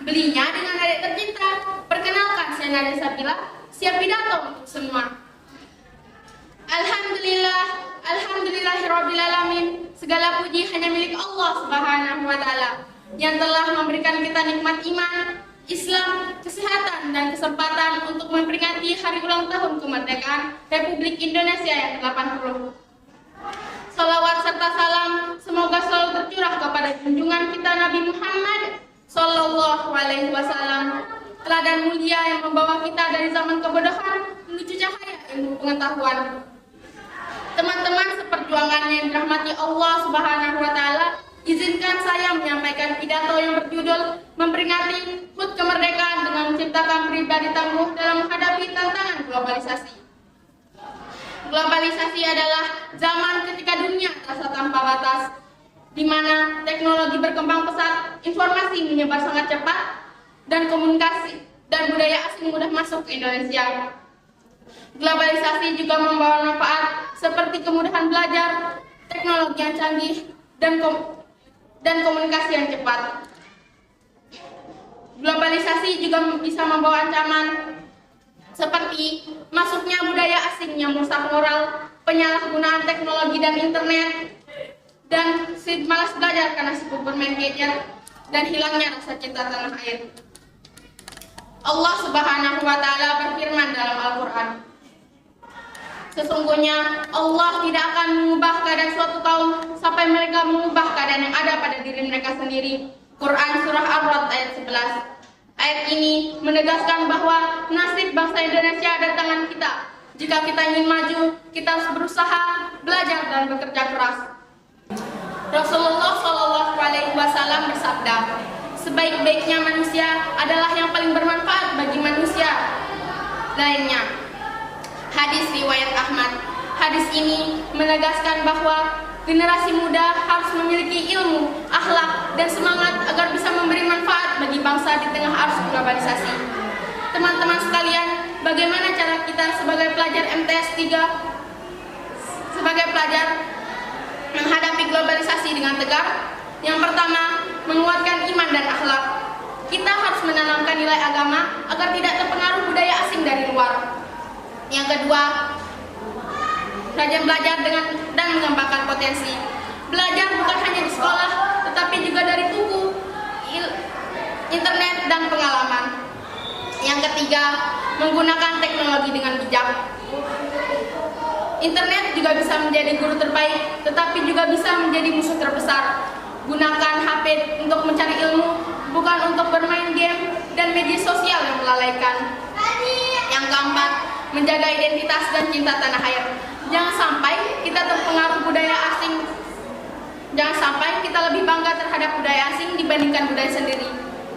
belinya dengan adik tercinta. Perkenalkan, saya Nadia Sabila, siap pidato untuk semua. Alhamdulillahirrabbilalamin. Segala puji hanya milik Allah Subhanahu wa Ta'ala yang telah memberikan kita nikmat iman, Islam, kesehatan, dan kesempatan untuk memperingati hari ulang tahun kemerdekaan Republik Indonesia yang ke-80. Salawat serta salam semoga selalu tercurah kepada junjungan kita Nabi Muhammad Sallallahu Alaihi Wasallam, teladan mulia yang membawa kita dari zaman kebodohan menuju cahaya ilmu pengetahuan. Teman-teman seperjuangan yang dirahmati Allah Subhanahu wa Ta'ala, izinkan saya menyampaikan pidato yang berjudul memperingati HUT kemerdekaan dengan menciptakan pribadi tangguh dalam menghadapi tantangan globalisasi. Globalisasi adalah zaman ketika dunia terasa tanpa batas, di mana teknologi berkembang pesat, informasi menyebar sangat cepat, dan komunikasi dan budaya asing mudah masuk ke Indonesia. Globalisasi juga membawa manfaat seperti kemudahan belajar, teknologi yang canggih, dan komunikasi yang cepat. Globalisasi juga bisa membawa ancaman seperti masuknya budaya asing yang merusak moral, penyalahgunaan teknologi dan internet, dan malas belajar karena sibuk bermain gadget, dan hilangnya rasa cinta tanah air. Allah Subhanahu wa Ta'ala berfirman dalam Al-Quran, sesungguhnya Allah tidak akan mengubah keadaan suatu kaum sampai mereka mengubah keadaan yang ada pada diri mereka sendiri. Quran Surah Ar-Ra'd ayat 11. Ayat ini menegaskan bahwa nasib bangsa Indonesia ada di tangan kita. Jika kita ingin maju, kita harus berusaha, belajar, dan bekerja keras. Rasulullah Shallallahu Alaihi Wasallam bersabda, sebaik-baiknya manusia adalah yang paling bermanfaat bagi manusia lainnya. Hadis riwayat Ahmad. Hadis ini menegaskan bahwa generasi muda harus memiliki ilmu, akhlak, dan semangat agar bisa memberi manfaat bagi bangsa di tengah arus globalisasi. Teman-teman sekalian, bagaimana cara kita sebagai pelajar MTS 3 sebagai pelajar menghadapi globalisasi dengan tegar? Yang pertama, menguatkan iman dan akhlak. Kita harus menanamkan nilai agama agar tidak terpengaruh budaya asing dari luar. Yang kedua, rajin belajar dan mengembangkan potensi. Belajar bukan hanya di sekolah, tetapi juga dari buku, internet, dan pengalaman. Yang ketiga, menggunakan teknologi dengan bijak. Internet juga bisa menjadi guru terbaik, tetapi juga bisa menjadi musuh terbesar. Gunakan HP untuk mencari ilmu, bukan untuk bermain game dan media sosial yang melalaikan. Yang keempat, menjaga identitas dan cinta tanah air. Jangan sampai kita terpengaruh budaya asing. Jangan sampai kita lebih bangga terhadap budaya asing dibandingkan budaya sendiri.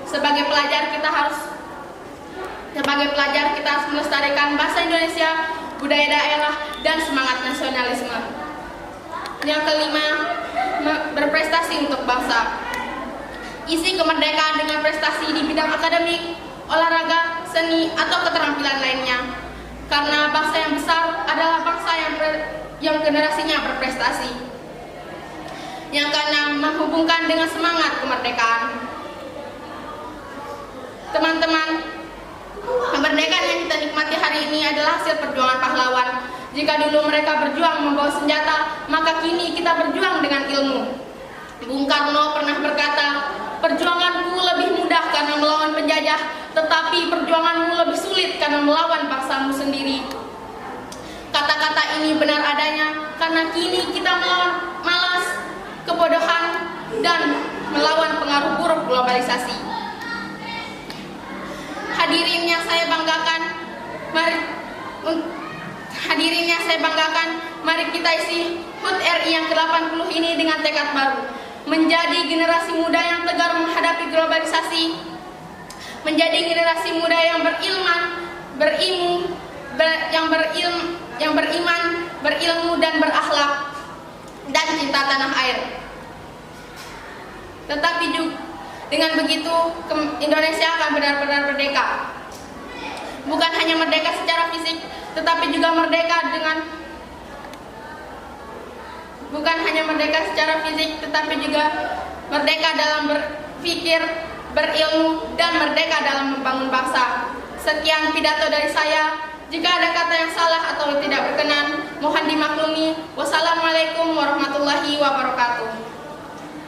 Sebagai pelajar kita harus melestarikan bahasa Indonesia, budaya daerah, dan semangat nasionalisme. Yang kelima, berprestasi untuk bangsa. Isi kemerdekaan dengan prestasi di bidang akademik, olahraga, seni, atau keterampilan lainnya. Karena bangsa yang besar adalah bangsa yang generasinya berprestasi. Yang keenam, menghubungkan dengan semangat kemerdekaan. Teman-teman, kemerdekaan yang kita nikmati hari ini adalah hasil perjuangan pahlawan. Jika dulu mereka berjuang membawa senjata, maka kini kita berjuang dengan ilmu. Bung Karno pernah berkata, perjuanganmu lebih mudah karena melawan penjajah, tetapi perjuanganmu lebih sulit karena melawan bangsamu sendiri. Kata-kata ini benar adanya karena kini kita melawan malas, kebodohan, dan melawan pengaruh buruk globalisasi. Hadirin yang saya banggakan, mari kita isi HUT RI yang ke-80 ini dengan tekad baru. Menjadi generasi muda yang tegar menghadapi globalisasi, menjadi generasi muda yang beriman, berilmu, dan berakhlak, dan cinta tanah air. Tetapi juga dengan begitu Indonesia akan benar-benar merdeka. Bukan hanya merdeka secara fisik, tetapi juga merdeka dalam berpikir, berilmu, dan merdeka dalam membangun bangsa. Sekian pidato dari saya. Jika ada kata yang salah atau tidak berkenan, mohon dimaklumi. Wassalamualaikum warahmatullahi wabarakatuh.